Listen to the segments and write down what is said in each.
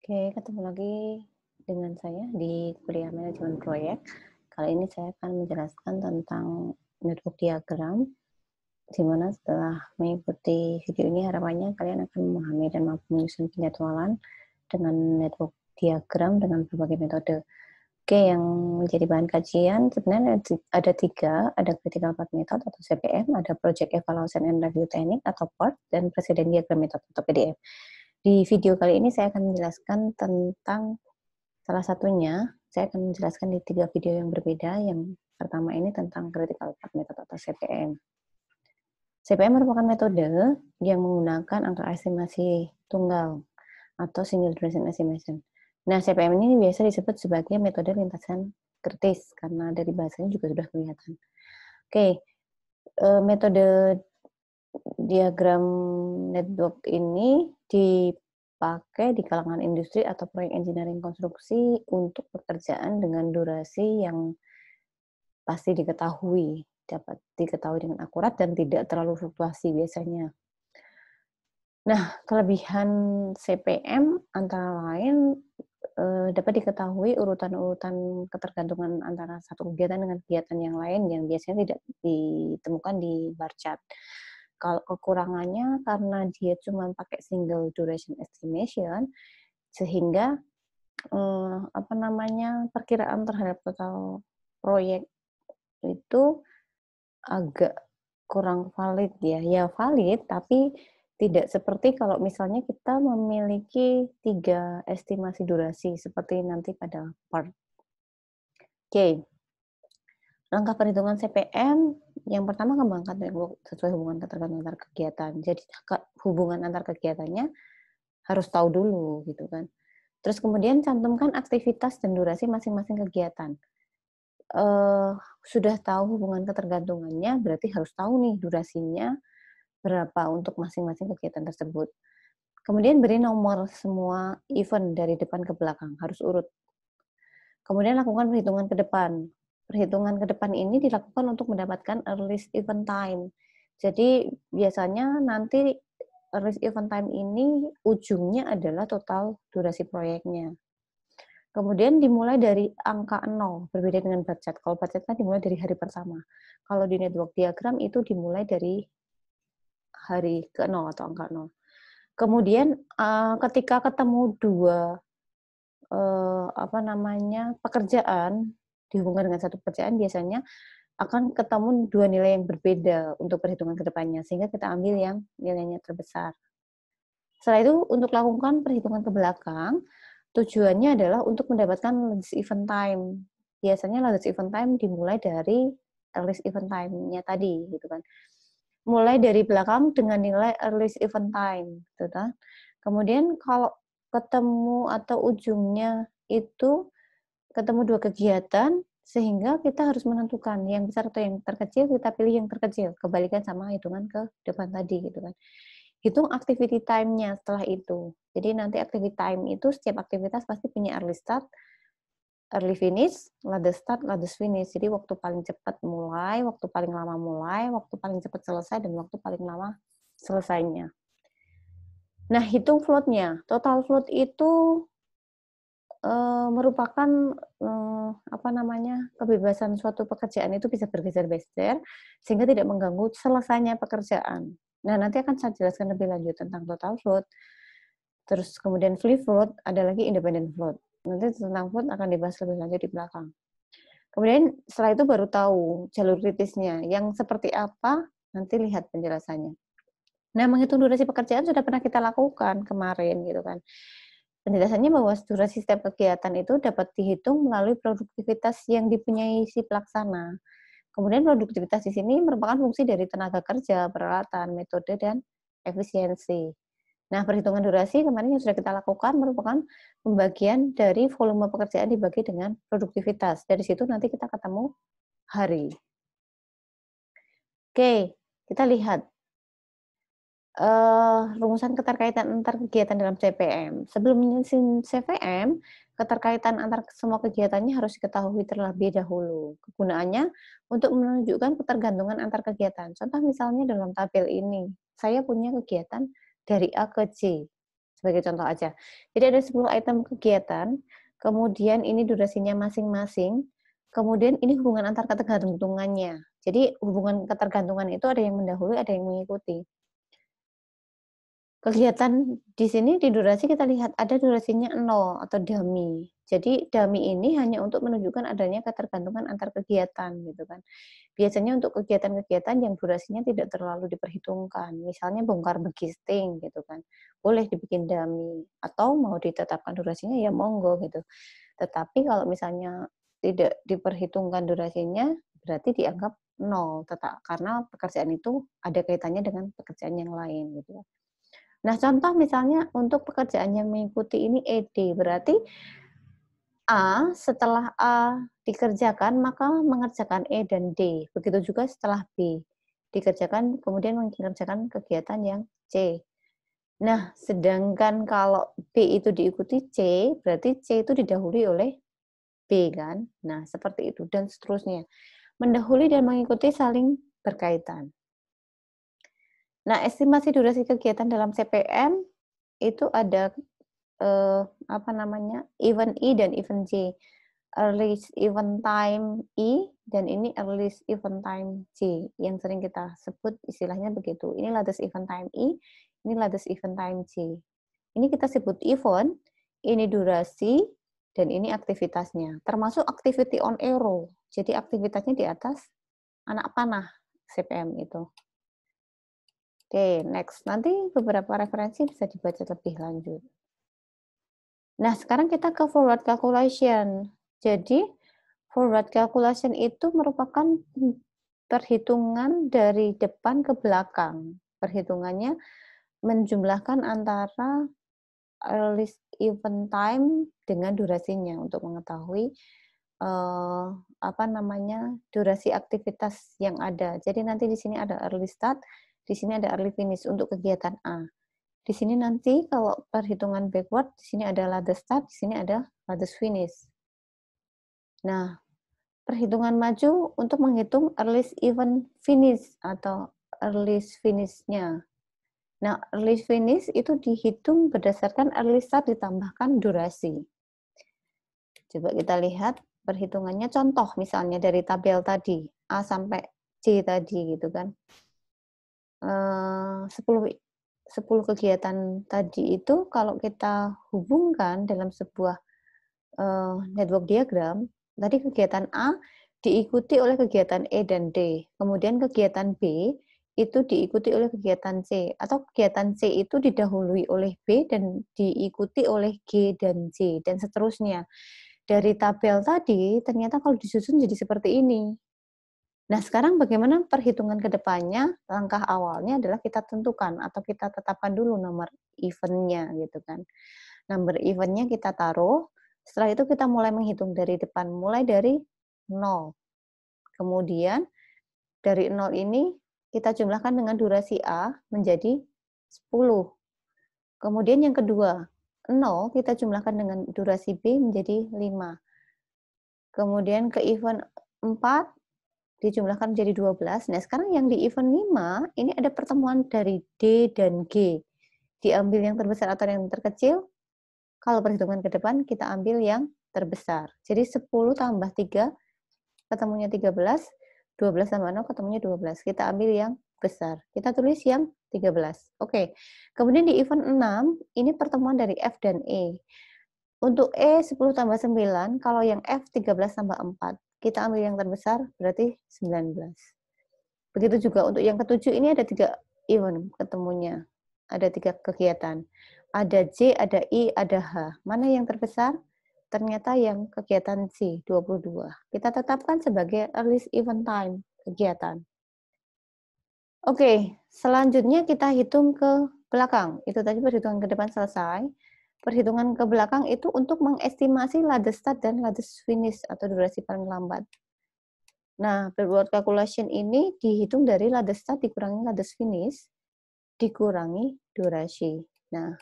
Oke, ketemu lagi dengan saya di kuliah manajemen proyek. Kali ini saya akan menjelaskan tentang network diagram, di mana setelah mengikuti video ini harapannya kalian akan memahami dan mampu menyusun penjadwalan dengan network diagram dengan berbagai metode. Oke, yang menjadi bahan kajian sebenarnya ada tiga, ada critical path method atau CPM, ada project evaluation and review technique atau PERT, dan presiden diagram method atau PDM. Di video kali ini saya akan menjelaskan tentang salah satunya. Saya akan menjelaskan di tiga video yang berbeda. Yang pertama ini tentang critical path method atau CPM. CPM merupakan metode yang menggunakan angka estimasi tunggal atau single duration estimation. Nah, CPM ini biasa disebut sebagai metode lintasan kritis karena dari bahasanya juga sudah kelihatan. Oke, metode diagram network ini dipakai di kalangan industri atau proyek engineering konstruksi untuk pekerjaan dengan durasi yang pasti diketahui, dapat diketahui dengan akurat dan tidak terlalu fluktuasi biasanya. Nah, kelebihan CPM antara lain dapat diketahui urutan-urutan ketergantungan antara satu kegiatan dengan kegiatan yang lain yang biasanya tidak ditemukan di bar chart. Kalau kekurangannya karena dia cuma pakai single duration estimation, sehingga perkiraan terhadap total proyek itu agak kurang valid ya. Ya valid, tapi tidak seperti kalau misalnya kita memiliki 3 estimasi durasi seperti nanti pada part. Oke, langkah perhitungan CPM yang pertama kembangkan network sesuai hubungan ketergantungan antar kegiatan. Jadi hubungan antar kegiatannya harus tahu dulu gitu kan. Terus kemudian cantumkan aktivitas dan durasi masing-masing kegiatan. Sudah tahu hubungan ketergantungannya, berarti harus tahu nih durasinya berapa untuk masing-masing kegiatan tersebut. Kemudian beri nomor semua event dari depan ke belakang, harus urut. Kemudian lakukan perhitungan ke depan. Perhitungan ke depan ini dilakukan untuk mendapatkan earliest event time. Jadi biasanya nanti earliest event time ini ujungnya adalah total durasi proyeknya. Kemudian dimulai dari angka 0, berbeda dengan budget. Kalau budget kan dimulai dari hari pertama. Kalau di network diagram itu dimulai dari hari ke-0 atau angka 0. Kemudian ketika ketemu dua pekerjaan dihubungkan dengan satu pekerjaan, biasanya akan ketemu dua nilai yang berbeda untuk perhitungan ke depannya, sehingga kita ambil yang nilainya terbesar. Setelah itu untuk lakukan perhitungan ke belakang, tujuannya adalah untuk mendapatkan latest event time. Biasanya latest event time dimulai dari earliest event time-nya tadi, gitu kan. Mulai dari belakang dengan nilai earliest event time, gitu kan. Kemudian kalau ketemu atau ujungnya itu ketemu dua kegiatan, sehingga kita harus menentukan yang besar atau yang terkecil, kita pilih yang terkecil, kebalikan sama hitungan ke depan tadi, gitu kan. Hitung activity time-nya setelah itu. Jadi nanti activity time itu setiap aktivitas pasti punya early start, early finish, latest start, latest finish. Jadi waktu paling cepat mulai, waktu paling lama mulai, waktu paling cepat selesai, dan waktu paling lama selesainya. Nah, hitung float-nya. Total float itu merupakan kebebasan suatu pekerjaan itu bisa bergeser-geser sehingga tidak mengganggu selesainya pekerjaan. Nah, nanti akan saya jelaskan lebih lanjut tentang total float. Terus kemudian free float, ada lagi independent float. Nanti tentang float akan dibahas lebih lanjut di belakang. Kemudian setelah itu baru tahu jalur kritisnya. Yang seperti apa, nanti lihat penjelasannya. Nah, menghitung durasi pekerjaan sudah pernah kita lakukan kemarin gitu kan. Penjelasannya bahwa durasi setiap kegiatan itu dapat dihitung melalui produktivitas yang dipunyai si pelaksana. Kemudian produktivitas di sini merupakan fungsi dari tenaga kerja, peralatan, metode, dan efisiensi. Nah, perhitungan durasi kemarin yang sudah kita lakukan merupakan pembagian dari volume pekerjaan dibagi dengan produktivitas. Dari situ nanti kita ketemu hari. Oke, kita lihat rumusan keterkaitan antar kegiatan dalam CPM. Sebelum menyusun CPM, keterkaitan antar semua kegiatannya harus diketahui terlebih dahulu. Kegunaannya untuk menunjukkan ketergantungan antar kegiatan. Contoh misalnya dalam tabel ini, saya punya kegiatan dari A ke C. sebagai contoh aja. Jadi ada 10 item kegiatan, kemudian ini durasinya masing-masing, kemudian ini hubungan antar ketergantungannya. Jadi hubungan ketergantungan itu ada yang mendahului, ada yang mengikuti. Kegiatan di sini di durasi kita lihat ada durasinya 0 atau dummy. Jadi dummy ini hanya untuk menunjukkan adanya ketergantungan antar kegiatan gitu kan. Biasanya untuk kegiatan-kegiatan yang durasinya tidak terlalu diperhitungkan, misalnya bongkar begisting gitu kan, boleh dibikin dummy atau mau ditetapkan durasinya ya monggo gitu. Tetapi kalau misalnya tidak diperhitungkan durasinya berarti dianggap 0 tetap karena pekerjaan itu ada kaitannya dengan pekerjaan yang lain gitu. Nah, contoh misalnya untuk pekerjaan yang mengikuti ini ED, berarti A setelah A dikerjakan, maka mengerjakan E dan D. Begitu juga setelah B dikerjakan, kemudian mengerjakan kegiatan yang C. Nah, sedangkan kalau B itu diikuti C, berarti C itu didahului oleh B kan? Nah, seperti itu dan seterusnya. Mendahului dan mengikuti saling berkaitan. Nah, estimasi durasi kegiatan dalam CPM itu ada event E dan event J. Earliest event time E dan ini earliest event time J yang sering kita sebut istilahnya begitu. Ini latest event time E, ini latest event time J. Ini kita sebut event, ini durasi, dan ini aktivitasnya. Termasuk activity on arrow. Jadi aktivitasnya di atas anak panah CPM itu. Oke, next. Nanti beberapa referensi bisa dibaca lebih lanjut. Nah, sekarang kita ke forward calculation. Jadi, forward calculation itu merupakan perhitungan dari depan ke belakang. Perhitungannya menjumlahkan antara earliest event time dengan durasinya untuk mengetahui durasi aktivitas yang ada. Jadi nanti di sini ada early start, di sini ada early finish untuk kegiatan A. Di sini nanti kalau perhitungan backward, di sini ada latest start, di sini ada latest finish. Nah, perhitungan maju untuk menghitung earliest event finish atau earliest finish-nya. Nah, early finish itu dihitung berdasarkan early start ditambahkan durasi. Coba kita lihat perhitungannya, contoh misalnya dari tabel tadi, A sampai C tadi gitu kan. 10 kegiatan tadi itu kalau kita hubungkan dalam sebuah network diagram, tadi kegiatan A diikuti oleh kegiatan E dan D, kemudian kegiatan B itu diikuti oleh kegiatan C, atau kegiatan C itu didahului oleh B dan diikuti oleh G dan C, dan seterusnya. Dari tabel tadi, ternyata kalau disusun jadi seperti ini. Nah, sekarang bagaimana perhitungan ke depannya? Langkah awalnya adalah kita tentukan atau kita tetapkan dulu nomor event-nya gitu kan. Nomor event-nya kita taruh, setelah itu kita mulai menghitung dari depan, mulai dari 0. Kemudian dari 0 ini kita jumlahkan dengan durasi A menjadi 10. Kemudian yang kedua, 0 kita jumlahkan dengan durasi B menjadi 5. Kemudian ke event 4 dijumlahkan menjadi 12. Nah, sekarang yang di event 5, ini ada pertemuan dari D dan G. Diambil yang terbesar atau yang terkecil, kalau perhitungan ke depan, kita ambil yang terbesar. Jadi 10 tambah 3, ketemunya 13, 12 tambah 0, ketemunya 12. Kita ambil yang besar. Kita tulis yang 13. Oke. Kemudian di event 6, ini pertemuan dari F dan E. Untuk E 10 tambah 9, kalau yang F 13 tambah 4. Kita ambil yang terbesar, berarti 19. Begitu juga untuk yang ketujuh, ini ada 3 event ketemunya. Ada 3 kegiatan. Ada J, ada I, ada H. Mana yang terbesar? Ternyata yang kegiatan C, 22. Kita tetapkan sebagai earliest event time kegiatan. Oke, selanjutnya kita hitung ke belakang. Itu tadi perhitungan ke depan selesai. Perhitungan ke belakang itu untuk mengestimasi latest start dan latest finish atau durasi paling lambat. Nah, backward calculation ini dihitung dari latest start dikurangi latest finish dikurangi durasi. Nah,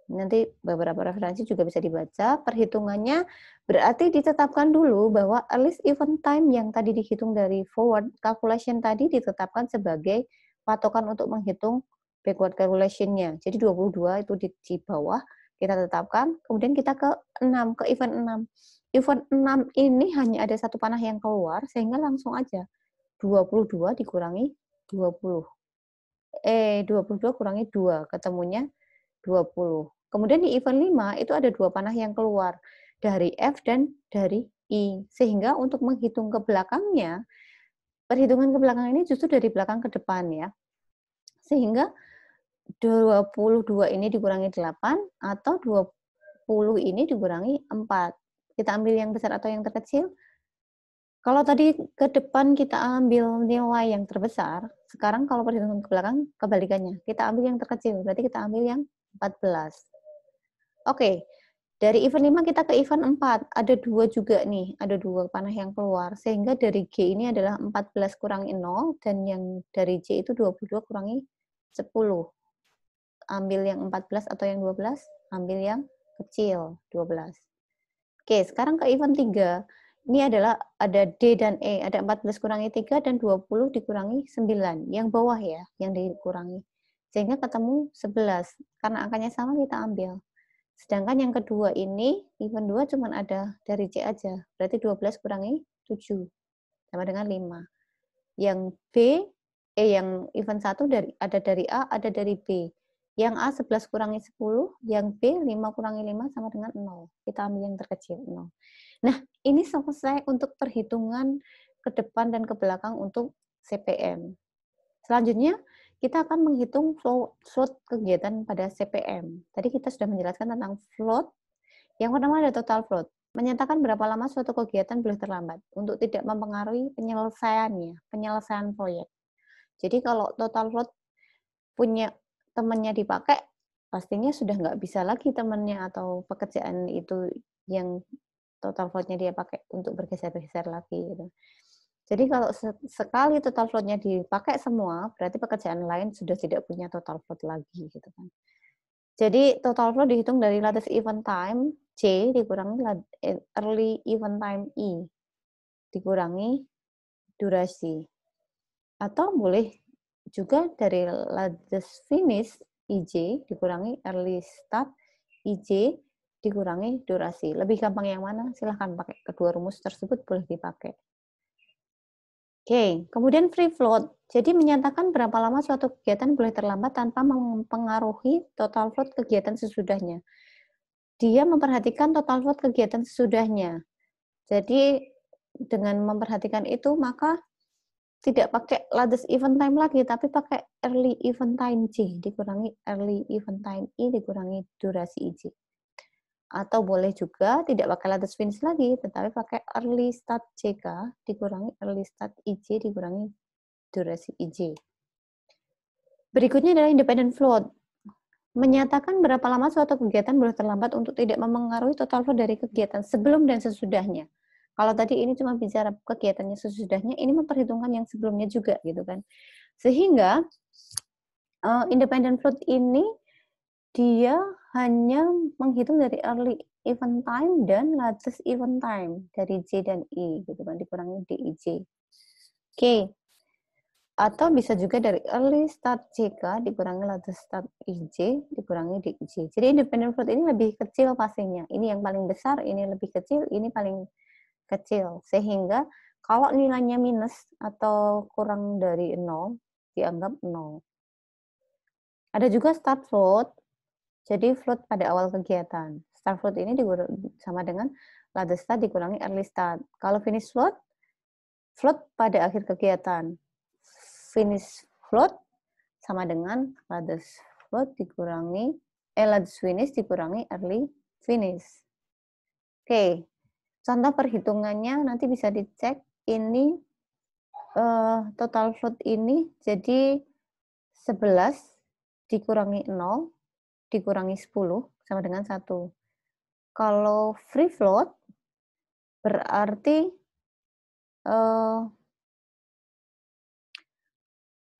nanti beberapa referensi juga bisa dibaca. Perhitungannya berarti ditetapkan dulu bahwa earliest event time yang tadi dihitung dari forward calculation tadi ditetapkan sebagai patokan untuk menghitung backward calculation-nya. Jadi 22 itu di bawah kita tetapkan, kemudian kita ke 6, ke event 6. Event 6 ini hanya ada satu panah yang keluar, sehingga langsung aja 22 dikurangi 20. 22 kurangi 2, ketemunya 20. Kemudian di event 5 itu ada dua panah yang keluar, dari F dan dari I. Sehingga untuk menghitung ke belakangnya, perhitungan ke belakang ini justru dari belakang ke depan ya. Sehingga 22 ini dikurangi 8 atau 20 ini dikurangi 4. Kita ambil yang besar atau yang terkecil? Kalau tadi ke depan kita ambil nilai yang terbesar, sekarang kalau perhitungan ke belakang kebalikannya. Kita ambil yang terkecil, berarti kita ambil yang 14. Oke, dari event 5 kita ke event 4. Ada 2 juga nih, ada 2 panah yang keluar. Sehingga dari G ini adalah 14 kurangi 0, dan yang dari J itu 22 kurangi 10. Ambil yang 14 atau yang 12? Ambil yang kecil, 12. Oke, sekarang ke event 3. Ini adalah ada D dan E, ada 14 kurangi 3 dan 20 dikurangi 9. Yang bawah ya, yang dikurangi. Sehingga ketemu 11. Karena angkanya sama kita ambil. Sedangkan yang kedua ini, event 2 cuma ada dari C aja. Berarti 12 kurangi 7. Sama dengan 5. Yang B, yang event 1 ada dari A, ada dari B. Yang A 11 kurangi 10, yang B 5 kurangi 5 sama dengan 0. Kita ambil yang terkecil, 0. Nah, ini selesai untuk perhitungan ke depan dan ke belakang untuk CPM. Selanjutnya, kita akan menghitung float kegiatan pada CPM. Tadi kita sudah menjelaskan tentang float. Yang pertama ada total float. Menyatakan berapa lama suatu kegiatan boleh terlambat untuk tidak mempengaruhi penyelesaian proyek. Jadi kalau total float punya temannya dipakai, pastinya sudah nggak bisa lagi temannya atau pekerjaan itu yang total float-nya dia pakai untuk bergeser-geser lagi gitu. Jadi kalau sekali total float-nya dipakai semua, berarti pekerjaan lain sudah tidak punya total float lagi gitu kan. Jadi total float dihitung dari latest event time C dikurangi early event time I dikurangi durasi. Atau boleh juga dari latest finish IJ dikurangi early start IJ dikurangi durasi. Lebih gampang yang mana? Silahkan pakai kedua rumus tersebut, boleh dipakai. Oke, kemudian free float. Jadi menyatakan berapa lama suatu kegiatan boleh terlambat tanpa mempengaruhi total float kegiatan sesudahnya. Dia memperhatikan total float kegiatan sesudahnya. Jadi dengan memperhatikan itu, maka tidak pakai latest event time lagi, tapi pakai early event time J dikurangi early event time I dikurangi durasi IJ. Atau boleh juga tidak pakai latest finish lagi, tetapi pakai early start JK dikurangi early start IJ dikurangi durasi IJ. Berikutnya adalah independent float. Menyatakan berapa lama suatu kegiatan boleh terlambat untuk tidak memengaruhi total float dari kegiatan sebelum dan sesudahnya. Kalau tadi ini cuma bicara kegiatannya sesudahnya, ini memperhitungkan yang sebelumnya juga gitu kan. Sehingga independent float ini dia hanya menghitung dari early event time dan latest event time dari J dan I gitu kan, dikurangi DIJ. Oke. Atau bisa juga dari early start JK dikurangi latest start IJ dikurangi DIJ. Jadi independent float ini lebih kecil pastinya. Ini yang paling besar, ini lebih kecil, ini paling kecil. Sehingga kalau nilainya minus atau kurang dari 0, dianggap 0. Ada juga start float. Jadi float pada awal kegiatan. Start float ini sama dengan latest start dikurangi early start. Kalau finish float, float pada akhir kegiatan. Finish float sama dengan latest float dikurangi latest finish dikurangi early finish. Oke. Contoh perhitungannya nanti bisa dicek. Ini total float ini jadi 11 dikurangi 0 dikurangi 10 sama dengan 1. Kalau free float berarti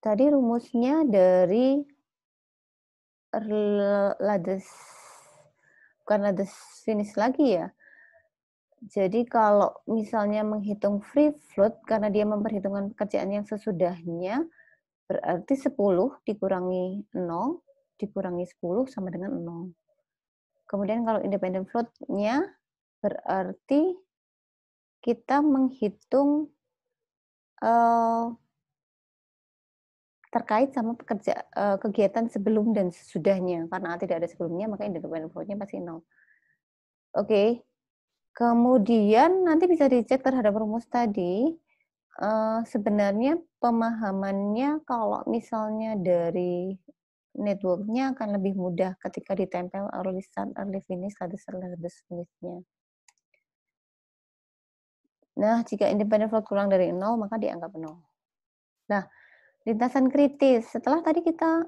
tadi rumusnya dari bukan latest finish lagi ya. Jadi kalau misalnya menghitung free float karena dia memperhitungkan pekerjaan yang sesudahnya, Berarti 10 dikurangi 0, dikurangi 10 sama dengan 0. Kemudian kalau independent float-nya berarti kita menghitung terkait sama kegiatan sebelum dan sesudahnya. Karena tidak ada sebelumnya, maka independent float-nya pasti 0. Oke. Kemudian nanti bisa dicek terhadap rumus tadi, sebenarnya pemahamannya kalau misalnya dari network-nya akan lebih mudah ketika ditempel early start, early finish, lattice finish-nya. Nah, jika independent float kurang dari 0, maka dianggap 0. Nah, lintasan kritis. Setelah tadi kita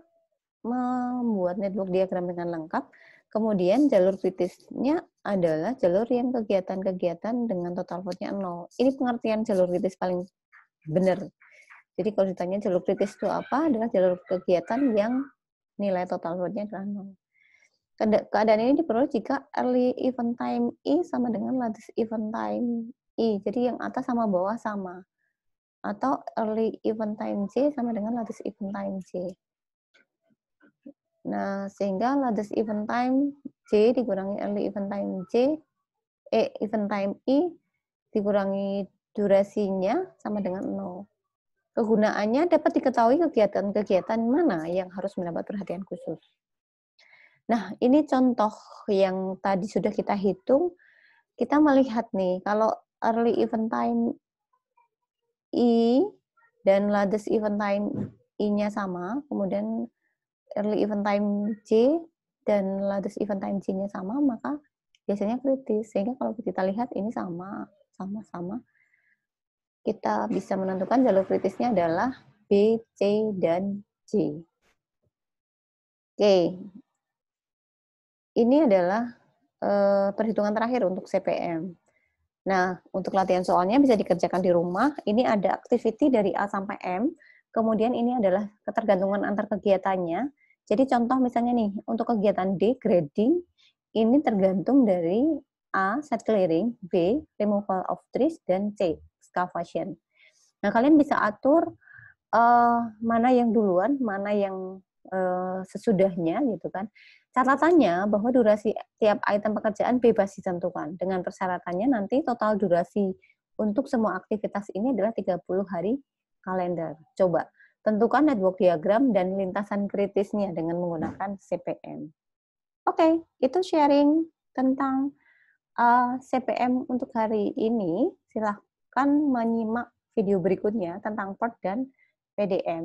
membuat network diagram dengan lengkap, kemudian jalur kritisnya adalah jalur yang kegiatan-kegiatan dengan total float-nya 0. Ini pengertian jalur kritis paling benar. Jadi kalau ditanya jalur kritis itu apa, adalah jalur kegiatan yang nilai total float-nya adalah 0. Keadaan ini diperoleh jika early event time I sama dengan lattice event time I. Jadi yang atas sama bawah sama. Atau early event time J sama dengan lattice event time J. Nah, sehingga lattice event time J dikurangi early event time event time I dikurangi durasinya sama dengan 0. Kegunaannya dapat diketahui kegiatan-kegiatan mana yang harus mendapat perhatian khusus. Nah, ini contoh yang tadi sudah kita hitung. Kita melihat nih, kalau early event time I dan lattice event time I-nya sama, kemudian early event time J dan lattice event time J-nya sama, maka biasanya kritis. Sehingga kalau kita lihat ini sama, kita bisa menentukan jalur kritisnya adalah B, C, dan J. Oke, ini adalah perhitungan terakhir untuk CPM. Nah, untuk latihan soalnya bisa dikerjakan di rumah. Ini ada activity dari A sampai M. Kemudian ini adalah ketergantungan antar kegiatannya. Jadi contoh misalnya nih, untuk kegiatan D, grading, ini tergantung dari A, set clearing, B, removal of trees, dan C, excavation. Nah, kalian bisa atur mana yang duluan, mana yang sesudahnya gitu kan. Catatannya bahwa durasi tiap item pekerjaan bebas ditentukan. Dengan persyaratannya nanti total durasi untuk semua aktivitas ini adalah 30 hari kalender. Coba tentukan network diagram dan lintasan kritisnya dengan menggunakan CPM. Oke, itu sharing tentang CPM untuk hari ini. Silahkan menyimak video berikutnya tentang PERT dan PDM.